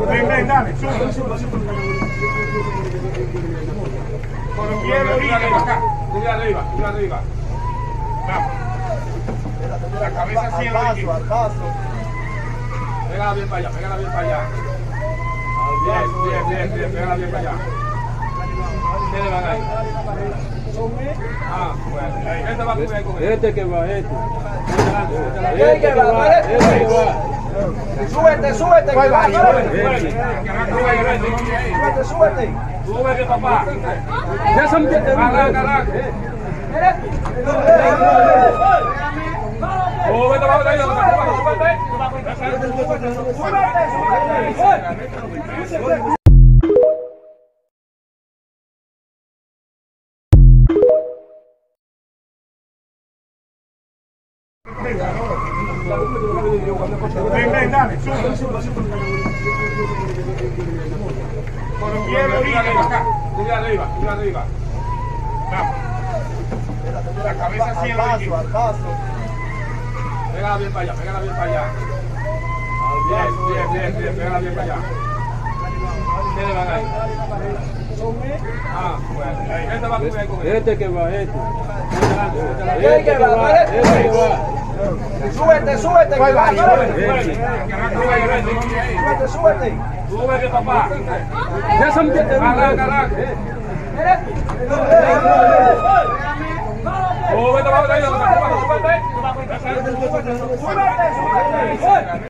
Ven, ven, dale, sube. Por izquierda, acá. Sube arriba, sube arriba. Vamos. La cabeza hacia el Pégala bien para allá, pégala bien para allá. Bien, pégala bien para allá. ¿Quiénes van ahí? Ah, bueno. Este va a comer con él. Este que va, este. Este que va. Súbete, súbete. Súbete. Súbete, papá. Ya son que te Arranca. Súbete, súbete. Ven, ven, dale, sube. Por izquierda, acá. Sube arriba. Vamos. La cabeza hacia el Pégala bien para allá, Bien, pégala bien para allá. ¿Quiénes van ahí? Ah, bueno. Este va a comer con él. Este que va, este. Este que va. Súbete. Súbete. Súbete, papá. Ya son que te Arranca. Súbete.